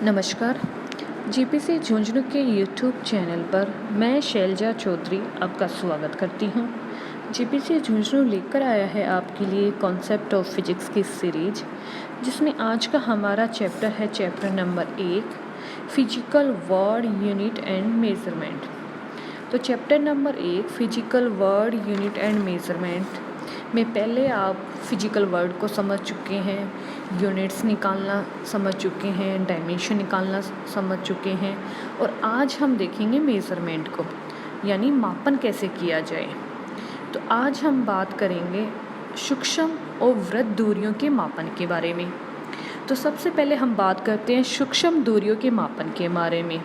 नमस्कार। जीपीसी झुंझुनू के YouTube channel पर मैं शैलजा चौधरी आपका स्वागत करती हूँ। जीपीसी झुंझुनू लेकर आया है आपके लिए कॉन्सेप्ट ऑफ फिजिक्स की सीरीज, जिसमें आज का हमारा चैप्टर है chapter number 1, physical world unit and measurement. तो chapter number 1, physical world unit and measurement में पहले आप फिजिकल वर्ड को समझ चुके हैं, यूनिट्स निकालना समझ चुके हैं, डायमेंशन निकालना समझ चुके हैं, और आज हम देखेंगे मेज़रमेंट को, यानी मापन कैसे किया जाए। तो आज हम बात करेंगे सूक्ष्म और वृहद दूरियों के मापन के बारे में। तो सबसे पहले हम बात करते हैं सूक्ष्म दूरियों के मापन के बारे में।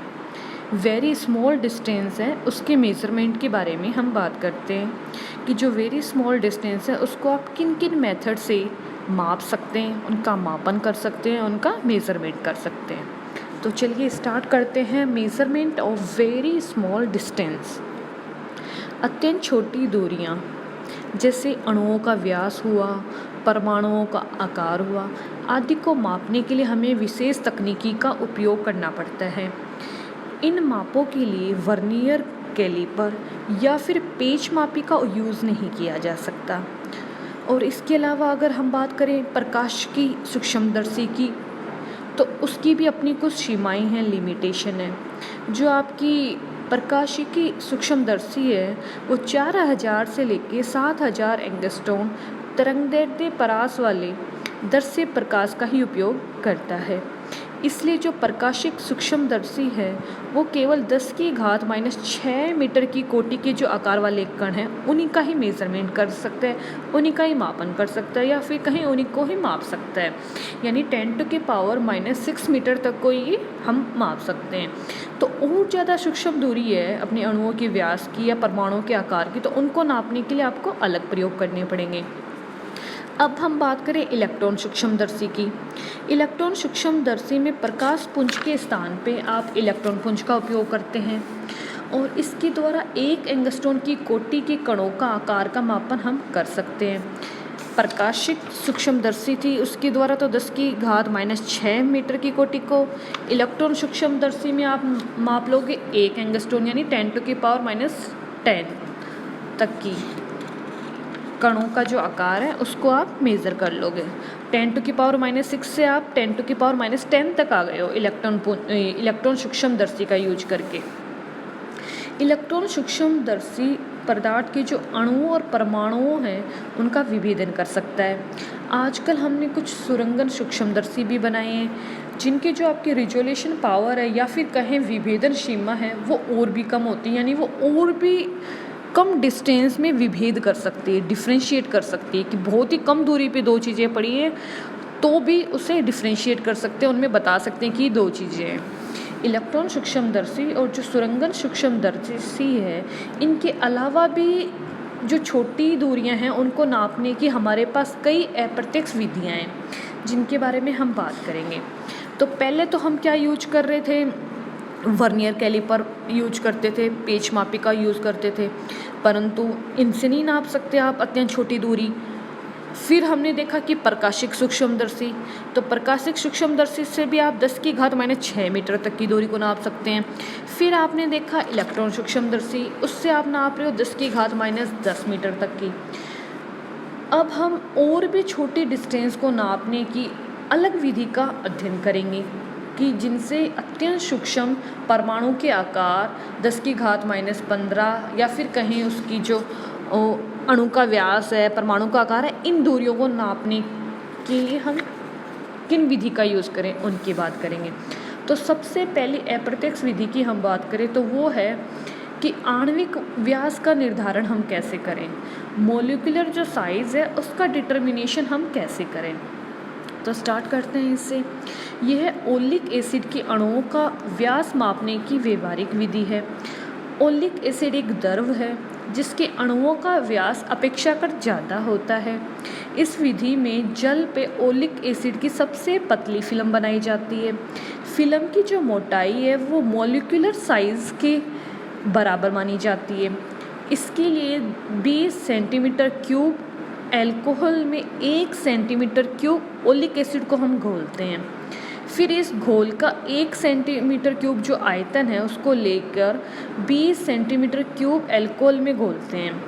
वेरी स्मॉल डिस्टेंस है, उसके मेज़रमेंट के बारे में हम बात करते हैं कि जो वेरी स्मॉल डिस्टेंस है उसको आप किन किन मेथड से माप सकते हैं, उनका मापन कर सकते हैं, उनका मेज़रमेंट कर सकते हैं। तो चलिए स्टार्ट करते हैं। Measurement of very small distance, अत्यंत छोटी दूरियां, जैसे अणुओं का व्यास हुआ, परमाणुओं का आकार हुआ आदि को मापने के लिए हमें विशेष तकनीकी का उपयोग करना पड़ता है। इन मापों के लिए वर्नियर कैलिपर या फिर पेच मापी का यूज़ नहीं किया जा सकता। और इसके अलावा अगर हम बात करें प्रकाश की सूक्ष्मदर्शी की, तो उसकी भी अपनी कुछ सीमाएं हैं, लिमिटेशन है। जो आपकी प्रकाशिकी सूक्ष्मदर्शी है वो 4000 से लेके 7000 एंगस्ट्रॉम तरंगदैर्ध्य परास वाले दृश्य प्रकाश का ही उपयोग करता है। इसलिए जो प्रकाशिक सूक्ष्मदर्शी है वो केवल 10⁻⁶ मीटर की कोटि के जो आकार वाले कण हैं उन्हीं का ही मेज़रमेंट कर सकता है, उन्हीं का ही मापन कर सकता है, या फिर कहीं उन्हीं को ही माप सकता है। यानी 10⁻⁻6 मीटर तक को ही हम माप सकते हैं। तो और ज़्यादा सूक्ष्म दूरी है अपने अणुओं के व्यास की या परमाणुओं के आकार की, तो उनको नापने के लिए आपको अलग प्रयोग करने पड़ेंगे। अब हम बात करें इलेक्ट्रॉन सूक्ष्मदर्शी की। इलेक्ट्रॉन सूक्ष्मदर्शी में प्रकाश पुंज के स्थान पे आप इलेक्ट्रॉन पुंज का उपयोग करते हैं, और इसके द्वारा एक एंगस्ट्रॉन की कोटि के कणों का आकार का मापन हम कर सकते हैं। प्रकाशिक सूक्ष्मदर्शी थी, उसके द्वारा तो 10⁻⁶ मीटर की कोटि को। इलेक्ट्रॉन सूक्ष्मदर्शी में आप माप लोगे एक एंगस्ट्रॉन यानी 10⁻⁻10 तक की कणों का जो आकार है उसको आप मेज़र कर लोगे। 10⁻⁻6 से आप 10⁻⁻10 तक आ गए हो इलेक्ट्रॉन सूक्ष्मदर्शी का यूज करके। इलेक्ट्रॉन सूक्ष्मदर्शी पदार्थ के जो अणुओं और परमाणुओं हैं उनका विभेदन कर सकता है। आजकल हमने कुछ सुरंगन सूक्ष्मदर्शी भी बनाए हैं, जिनके जो आपकी रिजोल्यूशन पावर है या फिर कहें विभेदन सीमा है वो और भी कम होती है, यानी वो और भी कम डिस्टेंस में विभेद कर सकती है, डिफ्रेंशिएट कर सकती है कि बहुत ही कम दूरी पे दो चीज़ें पड़ी हैं तो भी उसे डिफ्रेंशिएट कर सकते हैं, उनमें बता सकते हैं कि दो चीज़ें हैं। इलेक्ट्रॉन सूक्ष्मदर्शी और जो सुरंगन सूक्ष्मदर्शी है, इनके अलावा भी जो छोटी दूरियां हैं उनको नापने की हमारे पास कई अप्रत्यक्ष विधियाँ हैं, जिनके बारे में हम बात करेंगे। तो पहले तो हम क्या यूज कर रहे थे, वर्नियर कैलिपर यूज करते थे, पेच मापी का यूज़ करते थे, परंतु इनसे नहीं नाप सकते आप अत्यंत छोटी दूरी। फिर हमने देखा कि प्रकाशिक सूक्ष्मदर्शी, तो प्रकाशिक सूक्ष्मदर्शी से भी आप 10⁻⁻6 मीटर तक की दूरी को नाप सकते हैं। फिर आपने देखा इलेक्ट्रॉन सूक्ष्मदर्शी, उससे आप नाप रहे हो 10⁻⁻10 मीटर तक की। अब हम और भी छोटी डिस्टेंस को नापने की अलग विधि का अध्ययन करेंगे कि जिनसे अत्यंत सूक्ष्म परमाणु के आकार 10⁻⁻15 या फिर कहें उसकी जो अणु का व्यास है, परमाणु का आकार है, इन दूरियों को नापने के लिए हम किन विधि का यूज़ करें उनकी बात करेंगे। तो सबसे पहली अप्रत्यक्ष विधि की हम बात करें तो वो है कि आणविक व्यास का निर्धारण हम कैसे करें, मोलिकुलर जो साइज़ है उसका डिटर्मिनेशन हम कैसे करें। तो स्टार्ट करते हैं इससे। यह ओलिक एसिड के अणुओं का व्यास मापने की व्यवहारिक विधि है। ओलिक एसिड एक द्रव है जिसके अणुओं का व्यास अपेक्षाकृत ज़्यादा होता है। इस विधि में जल पे ओलिक एसिड की सबसे पतली फिल्म बनाई जाती है। फिल्म की जो मोटाई है वो मॉलिक्यूलर साइज़ के बराबर मानी जाती है। इसके लिए 20 सेंटीमीटर क्यूब अल्कोहल में 1 सेंटीमीटर क्यूब ओलिक एसिड को हम घोलते हैं। फिर इस घोल का 1 सेंटीमीटर क्यूब जो आयतन है उसको लेकर 20 सेंटीमीटर क्यूब अल्कोहल में घोलते हैं।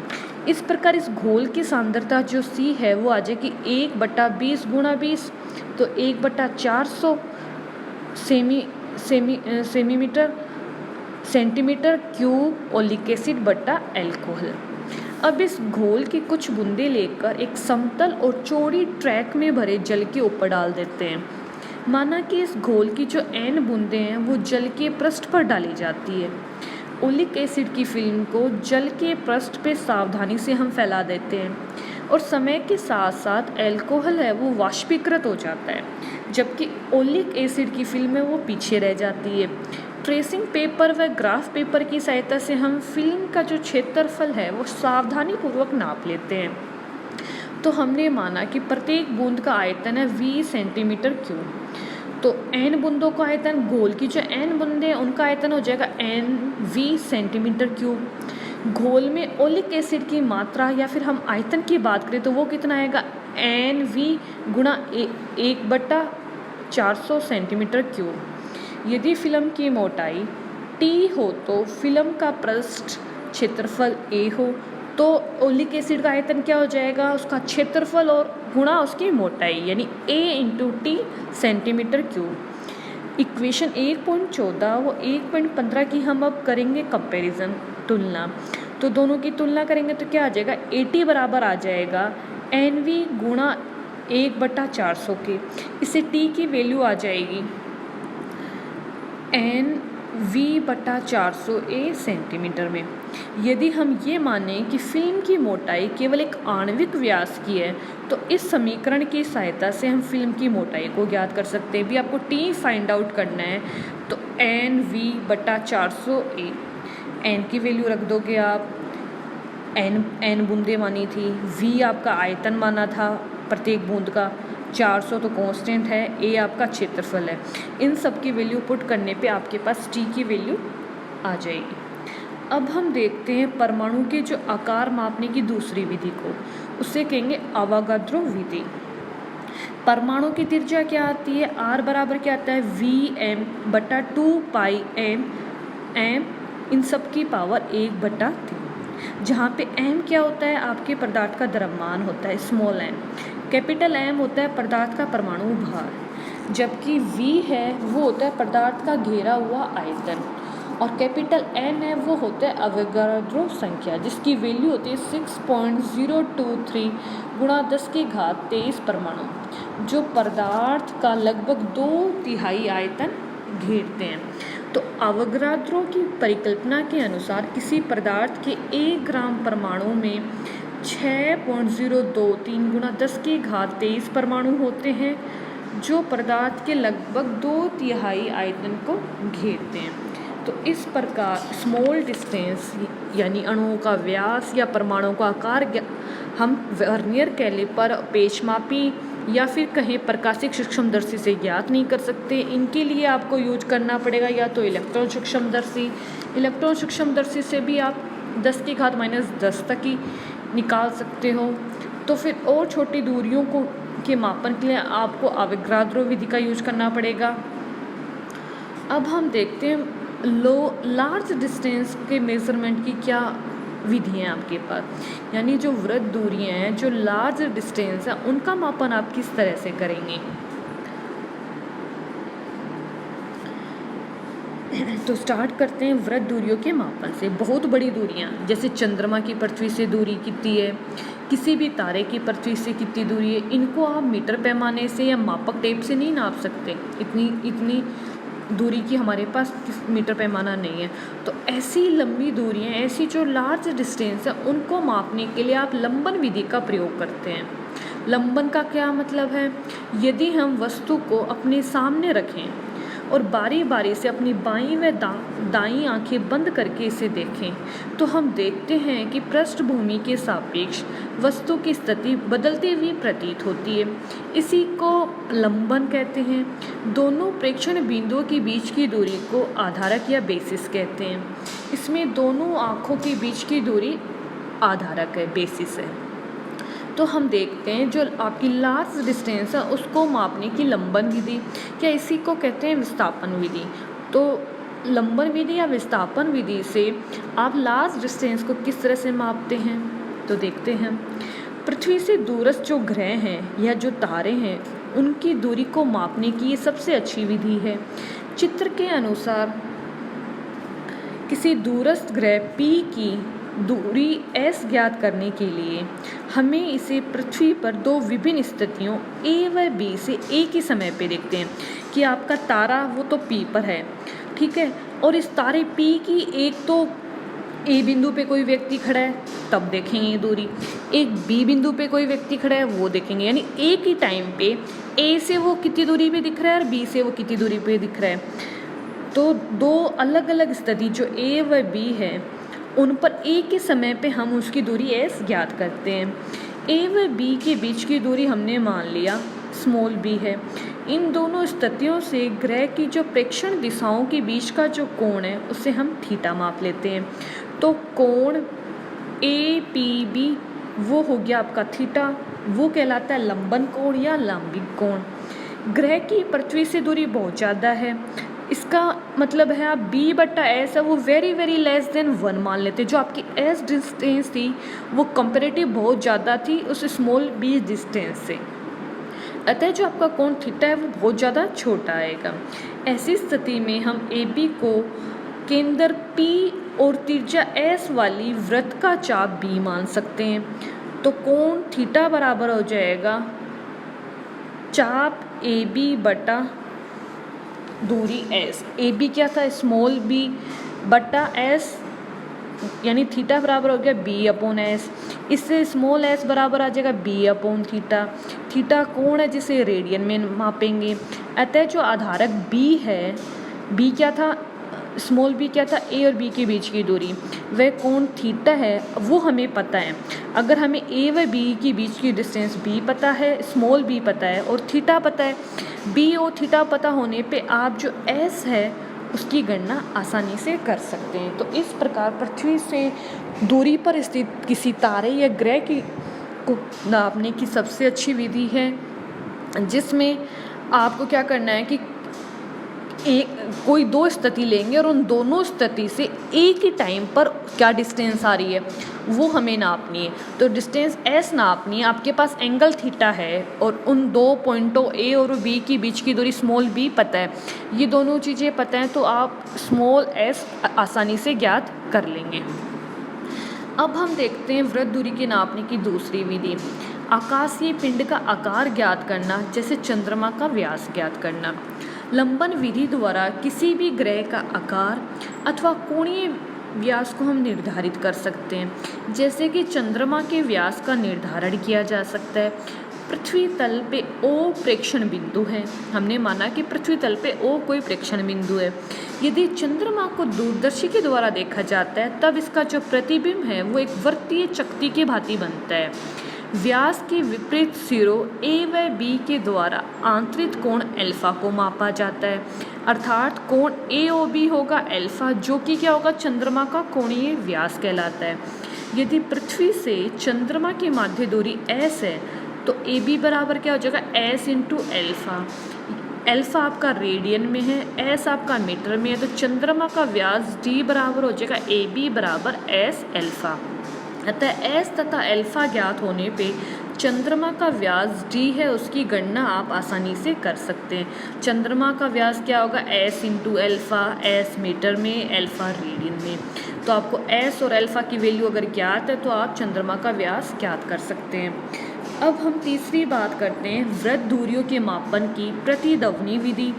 इस प्रकार इस घोल की सांद्रता जो C है वो आ जाएगी 1/20 गुणा 20, तो 1/400 सेंटीमीटर क्यूब ओलिक एसिड बटा अल्कोहल। अब इस घोल की कुछ बूंदें लेकर एक समतल और चौड़ी ट्रैक में भरे जल के ऊपर डाल देते हैं। माना कि इस घोल की जो n बूंदें हैं वो जल के पृष्ठ पर डाली जाती है। ओलिक एसिड की फिल्म को जल के पृष्ठ पे सावधानी से हम फैला देते हैं और समय के साथ साथ अल्कोहल है वो वाष्पीकृत हो जाता है, जबकि ओलिक एसिड की फिल्म है वो पीछे रह जाती है। ट्रेसिंग पेपर व ग्राफ पेपर की सहायता से हम फिल्म का जो क्षेत्रफल है वो सावधानीपूर्वक नाप लेते हैं। तो हमने माना कि प्रत्येक बूंद का आयतन है 20 सेंटीमीटर क्यूब, तो n बूंदों का आयतन, घोल की जो n बूंदें हैं उनका आयतन हो जाएगा n20 सेंटीमीटर क्यूब। घोल में ओलिक एसिड की मात्रा या फिर हम आयतन की बात करें तो वो कितना आएगा NV गुणा 1/400 सेंटीमीटर क्यूब। यदि फिल्म की मोटाई T हो तो फिल्म का पृष्ठ क्षेत्रफल A हो तो ओलिक एसिड का आयतन क्या हो जाएगा, उसका क्षेत्रफल और गुणा उसकी मोटाई, यानी A × T centimetre cube. Equation 1.14 वो 1.15 की हम अब करेंगे कंपैरिजन, तुलना। तो दोनों की तुलना करेंगे तो क्या आ जाएगा, AT बराबर आ जाएगा NV गुणा 1/400 के। इससे T की वैल्यू आ जाएगी NV/400 A सेंटीमीटर में। यदि हम ये माने कि फिल्म की मोटाई केवल एक आणविक व्यास की है तो इस समीकरण की सहायता से हम फिल्म की मोटाई को ज्ञात कर सकते हैं। भी आपको T फाइंड आउट करना है तो NV/400 A, N की वैल्यू रख दोगे आप, N बूंदें मानी थी, V आपका आयतन माना था प्रत्येक बूंद का, 400 तो कांस्टेंट है, A आपका क्षेत्रफल है। इन सब की वैल्यू पुट करने पे आपके पास T की वैल्यू आ जाएगी। अब हम देखते हैं परमाणु के जो आकार मापने की दूसरी विधि को, उसे कहेंगे अवोगाद्रो विधि। परमाणु की त्रिज्या क्या आती है, R बराबर क्या आता है Vm/2πm, इन सब की पावर 1/3, जहाँ पे m क्या होता है, आपके पदार्थ का द्रव्यमान होता है स्मॉल m, कैपिटल M होता है पदार्थ का परमाणु भार, जबकि V है वो होता है पदार्थ का घेरा हुआ आयतन, और कैपिटल N है वो होता है अवोगाद्रो संख्या, जिसकी वैल्यू होती है 6.023 गुणा 10⁻23 परमाणु, जो पदार्थ का लगभग 2/3 आयतन घेरते हैं। तो अवोगाद्रो की परिकल्पना के अनुसार किसी पदार्थ के 1 ग्राम परमाणु में 6.023 गुणा 10⁻23 परमाणु होते हैं, जो पदार्थ के लगभग 2/3 आयतन को घेरते हैं। तो इस प्रकार स्मॉल डिस्टेंस यानी अणुओं का व्यास या परमाणु का आकार हम वर्नियर कैलिपर, पेचमापी या फिर कहें प्रकाशिक सूक्ष्मदर्शी से ज्ञात नहीं कर सकते। इनके लिए आपको यूज करना पड़ेगा या तो इलेक्ट्रॉन सूक्ष्मदर्शी, इलेक्ट्रॉन सूक्ष्मदर्शी से भी आप 10⁻⁻10 तक ही निकाल सकते हो। तो फिर और छोटी दूरियों को के मापन के लिए आपको अवोगाद्रो विधि का यूज करना पड़ेगा। अब हम देखते हैं लार्ज डिस्टेंस के मेज़रमेंट की क्या विधि है आपके पास, यानी जो वृत्त दूरियां हैं, जो लार्ज डिस्टेंस है, उनका मापन आप किस तरह से करेंगे। तो स्टार्ट करते हैं वृत्त दूरियों के मापन से। बहुत बड़ी दूरियां जैसे चंद्रमा की पृथ्वी से दूरी कितनी है, किसी भी तारे की पृथ्वी से कितनी दूरी है, इनको आप मीटर पैमाने से या मापक टेप से नहीं नाप सकते। इतनी दूरी की हमारे पास मीटर पैमाना नहीं है। तो ऐसी लंबी दूरियां, ऐसी जो लार्ज डिस्टेंस है, उनको मापने के लिए आप लंबन विधि का प्रयोग करते हैं। लंबन का क्या मतलब है, यदि हम वस्तु को अपने सामने रखें और बारी बारी से अपनी बाईं व दाईं आंखें बंद करके इसे देखें तो हम देखते हैं कि पृष्ठभूमि के सापेक्ष वस्तु की स्थिति बदलती हुई प्रतीत होती है। इसी को लंबन कहते हैं। दोनों प्रेक्षण बिंदुओं के बीच की दूरी को आधारक या बेसिस कहते हैं। इसमें दोनों आँखों के बीच की दूरी आधारक है, बेसिस है। तो हम देखते हैं जो आपकी लार्ज डिस्टेंस है उसको मापने की लंबन विधि, क्या इसी को कहते हैं विस्थापन विधि। तो लंबन विधि या विस्थापन विधि से आप लार्ज डिस्टेंस को किस तरह से मापते हैं, तो देखते हैं। पृथ्वी से दूरस्थ जो ग्रह हैं या जो तारे हैं उनकी दूरी को मापने की ये सबसे अच्छी विधि है। चित्र के अनुसार किसी दूरस्थ ग्रह P की दूरी S ज्ञात करने के लिए हमें इसे पृथ्वी पर दो विभिन्न स्थितियों A व B से एक ही समय पे देखते हैं कि आपका तारा वो तो P पर है, ठीक है, और इस तारे P की एक तो A बिंदु पे कोई व्यक्ति खड़ा है तब देखेंगे ये दूरी, एक B बिंदु पे कोई व्यक्ति खड़ा है वो देखेंगे, यानी एक ही टाइम पे A से वो कितनी दूरी पे दिख रहा है और B से वो कितनी दूरी पे दिख रहा है। तो दो अलग अलग स्थिति जो A व B है उन पर एक ही समय पे हम उसकी दूरी S ज्ञात करते हैं। A व B के बीच की दूरी हमने मान लिया स्मॉल b है। इन दोनों स्थितियों से ग्रह की जो प्रेक्षण दिशाओं के बीच का जो कोण है उसे हम थीटा माप लेते हैं। तो कोण APB वो हो गया आपका थीटा, वो कहलाता है लंबन कोण या लंबिक कोण। ग्रह की पृथ्वी से दूरी बहुत ज़्यादा है, इसका मतलब है आप B/S है वो वेरी लेस देन 1 मान लेते। जो आपकी S डिस्टेंस थी वो कंपेरेटिव बहुत ज़्यादा थी उस स्मॉल b डिस्टेंस से, अतः जो आपका कोण थीटा है वो बहुत ज़्यादा छोटा आएगा। ऐसी स्थिति में हम AB को केंद्र P और त्रिज्या S वाली वृत्त का चाप B मान सकते हैं। तो कोण थीटा बराबर हो जाएगा चाप AB बटा दूरी S। AB क्या था स्मॉल b बटा S, यानी थीटा बराबर हो गया B/S। इससे स्मॉल s बराबर आ जाएगा B/थीटा। थीटा कोण है जिसे रेडियन में मापेंगे, अतः जो आधारक B है, B क्या था स्मॉल b क्या था A और B के बीच की दूरी, वह कोण थीटा है वो हमें पता है। अगर हमें A व B के बीच की डिस्टेंस B पता है, स्मॉल b पता है और थीटा पता है, B और थीटा पता होने पे आप जो S है उसकी गणना आसानी से कर सकते हैं। तो इस प्रकार पृथ्वी से दूरी पर स्थित किसी तारे या ग्रह की को नापने की सबसे अच्छी विधि है, जिसमें आपको क्या करना है कि कोई दो स्थिति लेंगे और उन दोनों स्थिति से एक ही टाइम पर क्या डिस्टेंस आ रही है वो हमें नापनी है। तो डिस्टेंस S नापनी है, आपके पास एंगल थीटा है और उन दो पॉइंटों A और B के बीच की दूरी स्मॉल b पता है, ये दोनों चीज़ें पता हैं तो आप स्मॉल s आसानी से ज्ञात कर लेंगे। अब हम देखते हैं वृत्त दूरी के नापने की दूसरी विधि, आकाशीय पिंड का आकार ज्ञात करना, जैसे चंद्रमा का व्यास ज्ञात करना। लंबन विधि द्वारा किसी भी ग्रह का आकार अथवा कोणीय व्यास को हम निर्धारित कर सकते हैं, जैसे कि चंद्रमा के व्यास का निर्धारण किया जा सकता है। पृथ्वी तल पे O प्रेक्षण बिंदु है, हमने माना कि पृथ्वी तल पे O कोई प्रेक्षण बिंदु है। यदि चंद्रमा को दूरदर्शी के द्वारा देखा जाता है तब इसका जो प्रतिबिंब है वो एक वृत्तीय चकती के भांति बनता है। व्यास के विपरीत सिरों A व B के द्वारा आंतरिक कोण अल्फा को मापा जाता है, अर्थात कोण AOB होगा अल्फा, जो कि क्या होगा चंद्रमा का कोणीय व्यास कहलाता है। यदि पृथ्वी से चंद्रमा की माध्य दूरी S है तो AB बराबर क्या हो जाएगा S इंटू अल्फा। अल्फा आपका रेडियन में है, S आपका मीटर में है, तो चंद्रमा का व्यास D बराबर हो जाएगा AB बराबर S अल्फा। अतः S तथा अल्फा ज्ञात होने पे चंद्रमा का व्यास D है उसकी गणना आप आसानी से कर सकते हैं। चंद्रमा का व्यास क्या होगा S into alpha, S metre में, अल्फा रेडियन में। तो आपको S और अल्फा की वैल्यू अगर ज्ञात है तो आप चंद्रमा का व्यास ज्ञात कर सकते हैं। अब हम तीसरी बात करते हैं वृत्त दूरियों के मापन की प्रतिध्वनि विधि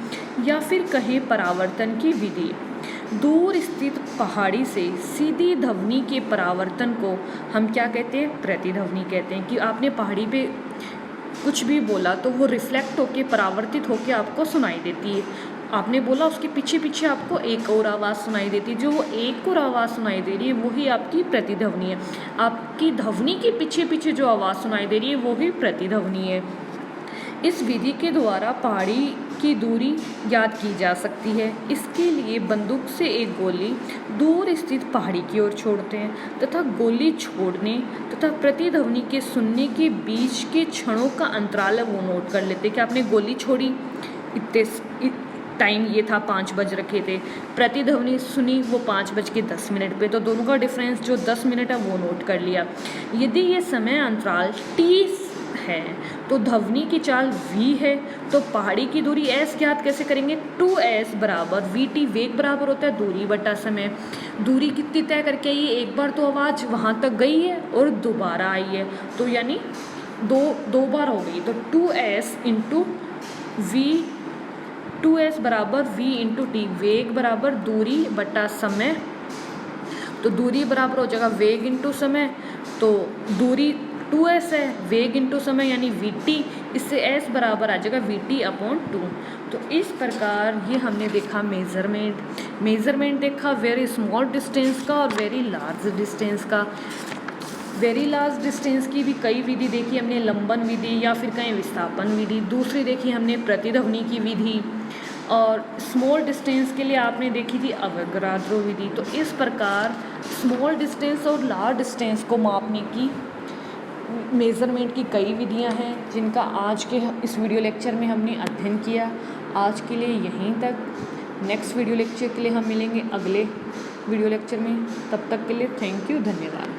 या फिर कहें परावर्तन की विधि। दूर स्थित पहाड़ी से सीधी ध्वनि के परावर्तन को हम क्या कहते हैं प्रतिध्वनि कहते हैं। कि आपने पहाड़ी पे कुछ भी बोला तो वो रिफ्लेक्ट होके परावर्तित होके आपको सुनाई देती है। आपने बोला उसके पीछे पीछे आपको एक और आवाज़ सुनाई देती है, जो वो एक और आवाज़ सुनाई दे रही है वही आपकी प्रतिध्वनि है। आपकी ध्वनि के पीछे पीछे जो आवाज़ सुनाई दे रही है वही प्रतिध्वनि है। इस विधि के द्वारा पहाड़ी की दूरी ज्ञात की जा सकती है। इसके लिए बंदूक से एक गोली दूर स्थित पहाड़ी की ओर छोड़ते हैं तथा गोली छोड़ने तथा प्रतिध्वनि के सुनने के बीच के क्षणों का अंतराल वो नोट कर लेते हैं कि आपने गोली छोड़ी, इतने टाइम ये था 5 बज रखे थे, प्रतिध्वनि सुनी वो 5:10 पे, तो दोनों का डिफरेंस जो 10 मिनट है वो नोट कर लिया। यदि ये समय अंतराल t है तो ध्वनि की चाल v है, तो पहाड़ी की दूरी s ज्ञात कैसे करेंगे? 2s बराबर vt, वेग बराबर होता है दूरी बटा समय। दूरी कितनी तय करके आई है? एक बार तो आवाज़ वहाँ तक गई है और दोबारा आई है, तो यानी दो बार हो गई, तो 2s इंटू v, 2s बराबर v इंटू टी, वेग बराबर दूरी बटा समय। तो दूरी बराबर हो जाएगा वेग इंटू समय, तो दूरी 2s है, वेग इंटू समय यानी vt, इससे s बराबर आ जाएगा vt अपॉन 2। तो इस प्रकार ये हमने देखा मेज़रमेंट देखा वेरी स्मॉल डिस्टेंस का और वेरी लार्ज डिस्टेंस का। वेरी लार्ज डिस्टेंस की भी कई विधि देखी हमने, लंबन विधि या फिर कहीं विस्थापन विधि। दूसरी देखी हमने प्रतिध्वनि की विधि, और स्मॉल डिस्टेंस के लिए आपने देखी थी अवोगाद्रो विधि। तो इस प्रकार स्मॉल डिस्टेंस और लार्ज डिस्टेंस को मापने की मेज़रमेंट की कई विधियां हैं जिनका आज के इस वीडियो लेक्चर में हमने अध्ययन किया। आज के लिए यहीं तक। नेक्स्ट वीडियो लेक्चर के लिए हम मिलेंगे अगले वीडियो लेक्चर में। तब तक के लिए थैंक यू, धन्यवाद।